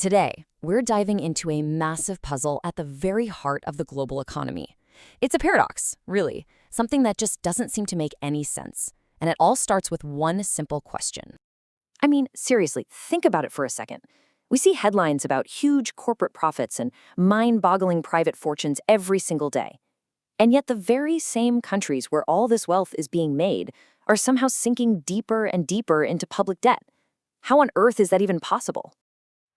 Today, we're diving into a massive puzzle at the very heart of the global economy. It's a paradox, really, something that just doesn't seem to make any sense. And it all starts with one simple question. I mean, seriously, think about it for a second. We see headlines about huge corporate profits and mind-boggling private fortunes every single day. And yet the very same countries where all this wealth is being made are somehow sinking deeper and deeper into public debt. How on earth is that even possible?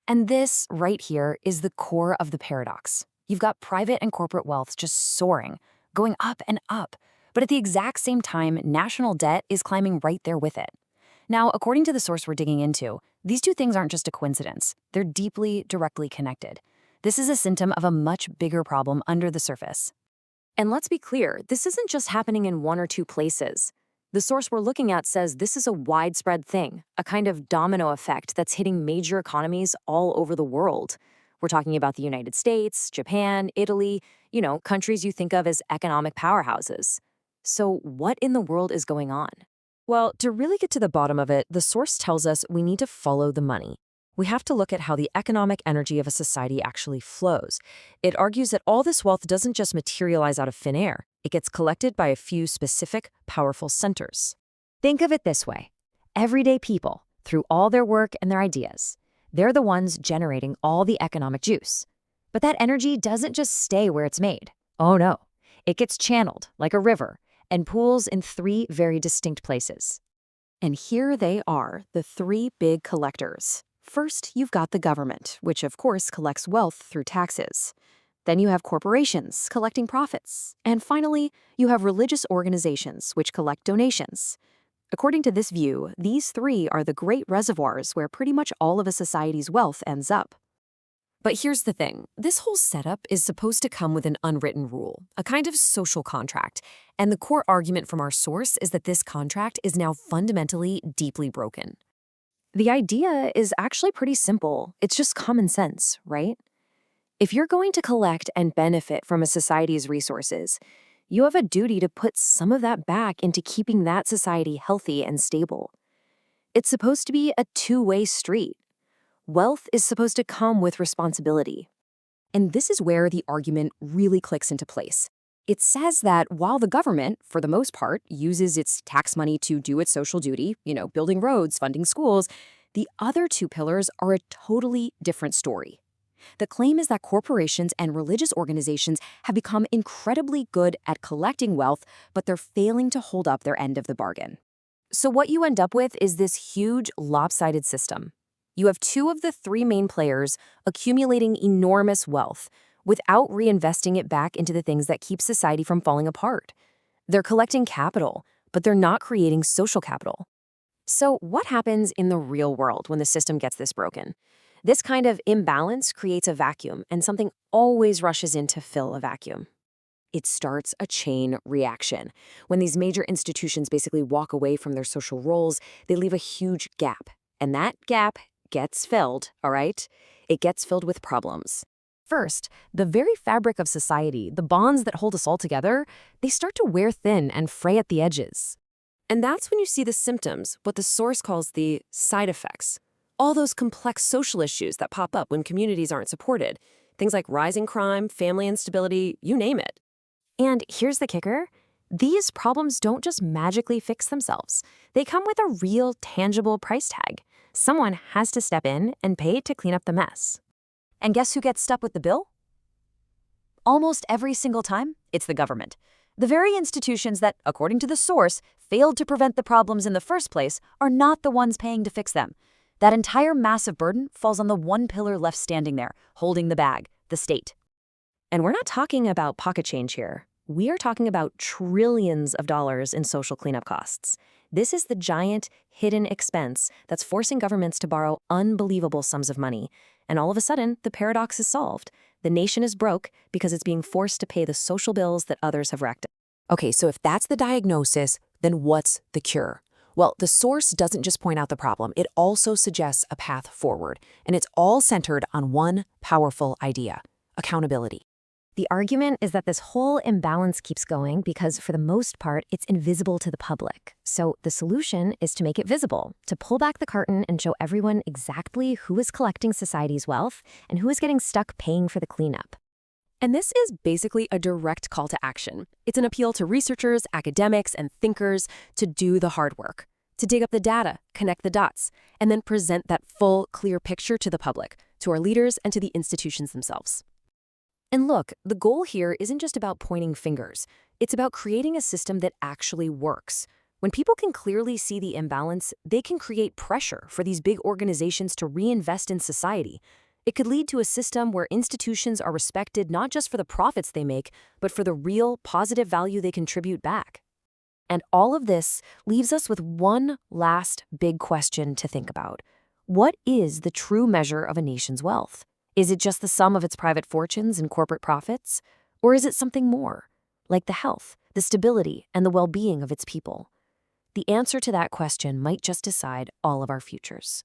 And this, right here, is the core of the paradox. You've got private and corporate wealth just soaring, going up and up. But at the exact same time, national debt is climbing right there with it. Now, according to the source we're digging into, these two things aren't just a coincidence. They're deeply, directly connected. This is a symptom of a much bigger problem under the surface. And let's be clear, this isn't just happening in one or two places. The source we're looking at says this is a widespread thing, a kind of domino effect that's hitting major economies all over the world. We're talking about the United States, Japan, Italy, countries you think of as economic powerhouses. So what in the world is going on? Well, to really get to the bottom of it, the source tells us we need to follow the money. We have to look at how the economic energy of a society actually flows. It argues that all this wealth doesn't just materialize out of thin air. It gets collected by a few specific, powerful centers. Think of it this way. Everyday people, through all their work and their ideas, they're the ones generating all the economic juice. But that energy doesn't just stay where it's made. Oh no. It gets channeled, like a river, and pools in three very distinct places. And here they are, the three big collectors. First, you've got the government, which of course collects wealth through taxes. Then you have corporations collecting profits. And finally, you have religious organizations, which collect donations. According to this view, these three are the great reservoirs where pretty much all of a society's wealth ends up. But here's the thing. This whole setup is supposed to come with an unwritten rule, a kind of social contract. And the core argument from our source is that this contract is now fundamentally deeply broken. The idea is actually pretty simple. It's just common sense, right? If you're going to collect and benefit from a society's resources, you have a duty to put some of that back into keeping that society healthy and stable. It's supposed to be a two-way street. Wealth is supposed to come with responsibility. And this is where the argument really clicks into place. It says that while the government, for the most part, uses its tax money to do its social duty, building roads, funding schools, the other two pillars are a totally different story. The claim is that corporations and religious organizations have become incredibly good at collecting wealth, but they're failing to hold up their end of the bargain. So what you end up with is this huge, lopsided system. You have two of the three main players accumulating enormous wealth without reinvesting it back into the things that keep society from falling apart. They're collecting capital, but they're not creating social capital. So what happens in the real world when the system gets this broken? This kind of imbalance creates a vacuum, and something always rushes in to fill a vacuum. It starts a chain reaction. When these major institutions basically walk away from their social roles, they leave a huge gap. And that gap gets filled, all right? It gets filled with problems. First, the very fabric of society, the bonds that hold us all together, they start to wear thin and fray at the edges. And that's when you see the symptoms, what the source calls the side effects. All those complex social issues that pop up when communities aren't supported. Things like rising crime, family instability, you name it. And here's the kicker. These problems don't just magically fix themselves. They come with a real, tangible price tag. Someone has to step in and pay to clean up the mess. And guess who gets stuck with the bill? Almost every single time, it's the government. The very institutions that, according to the source, failed to prevent the problems in the first place are not the ones paying to fix them. That entire massive burden falls on the one pillar left standing there, holding the bag, the state. And we're not talking about pocket change here. We are talking about trillions of dollars in social cleanup costs. This is the giant, hidden expense that's forcing governments to borrow unbelievable sums of money. And all of a sudden, the paradox is solved. The nation is broke because it's being forced to pay the social bills that others have wrecked. Okay, so if that's the diagnosis, then what's the cure? Well, the source doesn't just point out the problem, it also suggests a path forward. And it's all centered on one powerful idea: accountability. The argument is that this whole imbalance keeps going because, for the most part, it's invisible to the public. So the solution is to make it visible, to pull back the curtain and show everyone exactly who is collecting society's wealth and who is getting stuck paying for the cleanup. And this is basically a direct call to action. It's an appeal to researchers, academics, and thinkers to do the hard work, to dig up the data, connect the dots, and then present that full, clear picture to the public, to our leaders, and to the institutions themselves. And look, the goal here isn't just about pointing fingers. It's about creating a system that actually works. When people can clearly see the imbalance, they can create pressure for these big organizations to reinvest in society. It could lead to a system where institutions are respected not just for the profits they make, but for the real, positive value they contribute back. And all of this leaves us with one last big question to think about. What is the true measure of a nation's wealth? Is it just the sum of its private fortunes and corporate profits? Or is it something more, like the health, the stability, and the well-being of its people? The answer to that question might just decide all of our futures.